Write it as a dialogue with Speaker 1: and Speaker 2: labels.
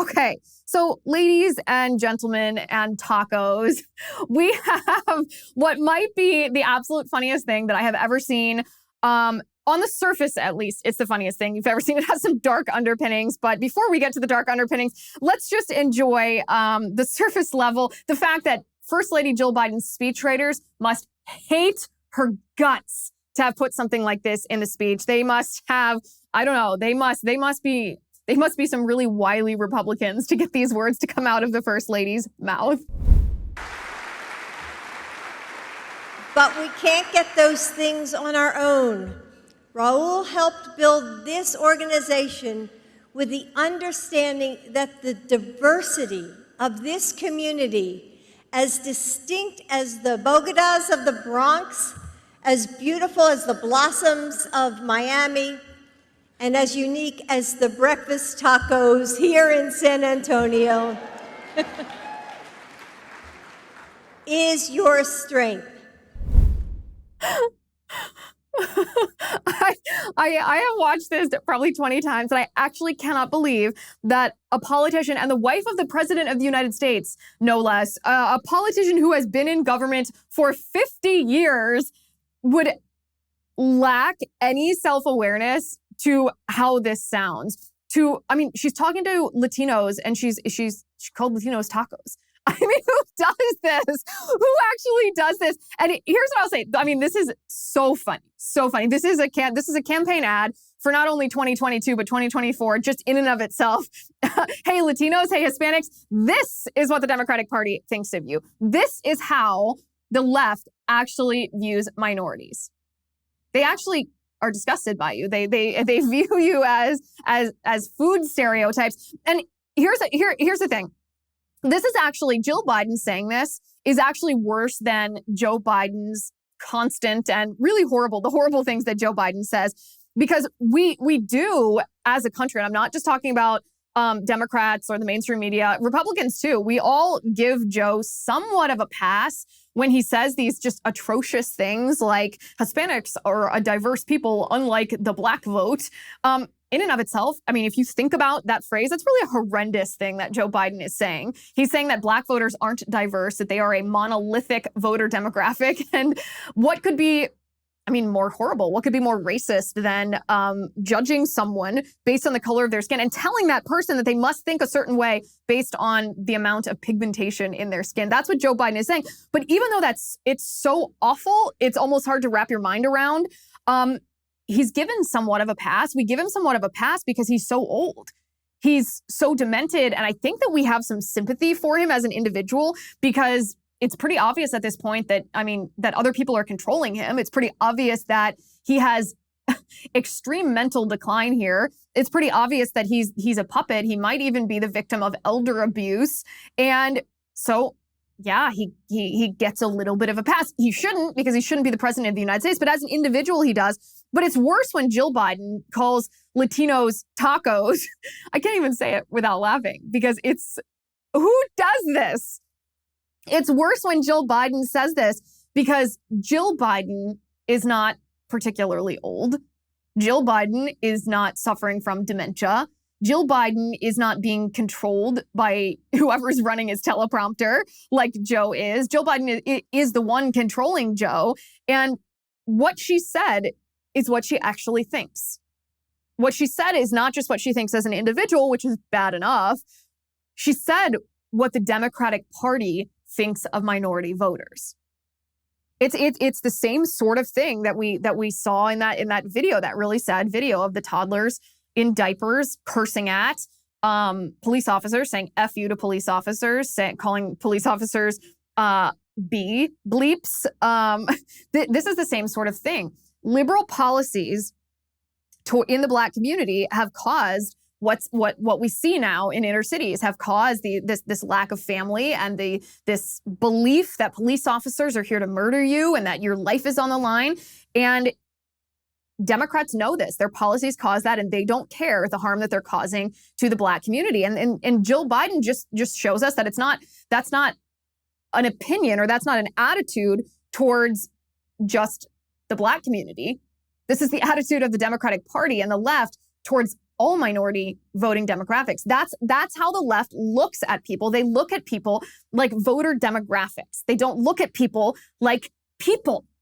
Speaker 1: Okay, so ladies and gentlemen and tacos, we have what might be the absolute funniest thing that I have ever seen. On the surface, at least, it's the funniest thing you've ever seen. It has some dark underpinnings, but before we get to the dark underpinnings, let's just enjoy the surface level, the fact that First Lady Jill Biden's speechwriters must hate her guts to have put something like this in the speech. They must have, I don't know, they must be some really wily Republicans to get these words to come out of the First Lady's mouth.
Speaker 2: But we can't get those things on our own. Raul helped build this organization with the understanding that the diversity of this community, as distinct as the Bogotas of the Bronx, as beautiful as the blossoms of Miami, and as unique as the breakfast tacos here in San Antonio, is your strength.
Speaker 1: I have watched this probably 20 times, and I actually cannot believe that a politician and the wife of the President of the United States, no less, a politician who has been in government for 50 years would lack any self-awareness to how this sounds. She's talking to Latinos, and she called Latinos tacos. I mean, who does this? Who actually does this? And here's what I'll say. I mean, this is so funny. So funny. This is a campaign ad for not only 2022, but 2024, just in and of itself. Hey, Latinos, hey, Hispanics, this is what the Democratic Party thinks of you. This is how the left actually views minorities. They actually are disgusted by you. They view you as food stereotypes. And here's the thing. This is actually, Jill Biden saying this is actually worse than Joe Biden's constant and really the horrible things that Joe Biden says, because we do as a country, and I'm not just talking about Democrats or the mainstream media, Republicans too, we all give Joe somewhat of a pass when he says these just atrocious things like Hispanics are a diverse people, unlike the black vote. In and of itself, I mean, if you think about that phrase, that's really a horrendous thing that Joe Biden is saying. He's saying that black voters aren't diverse, that they are a monolithic voter demographic. And what could be, more horrible? What could be more racist than judging someone based on the color of their skin and telling that person that they must think a certain way based on the amount of pigmentation in their skin? That's what Joe Biden is saying. But even though it's so awful, it's almost hard to wrap your mind around. He's given somewhat of a pass. We give him somewhat of a pass because he's so old. He's so demented. And I think that we have some sympathy for him as an individual because it's pretty obvious at this point that other people are controlling him. It's pretty obvious that he has extreme mental decline here. It's pretty obvious that he's a puppet. He might even be the victim of elder abuse. And so, yeah, he gets a little bit of a pass. He shouldn't, because he shouldn't be the president of the United States. But as an individual, he does. But it's worse when Jill Biden calls Latinos tacos. I can't even say it without laughing because who does this? It's worse when Jill Biden says this because Jill Biden is not particularly old. Jill Biden is not suffering from dementia. Jill Biden is not being controlled by whoever's running his teleprompter like Joe is. Jill Biden is the one controlling Joe. And what she said is what she actually thinks. What she said is not just what she thinks as an individual, which is bad enough. She said what the Democratic Party thinks of minority voters. It's the same sort of thing that we saw in that video, that really sad video of the toddlers in diapers cursing at police officers, saying F you to police officers, calling police officers B bleeps. This is the same sort of thing. Liberal policies in the Black community have caused what we see now in inner cities, have caused this lack of family and this belief that police officers are here to murder you and that your life is on the line. And Democrats know this. Their policies cause that, and they don't care the harm that they're causing to the Black community. And Jill Biden just shows us that that's not an opinion, or that's not an attitude towards just the Black community. This is the attitude of the Democratic Party and the left towards all minority voting demographics. That's how the left looks at people. They look at people like voter demographics. They don't look at people like people.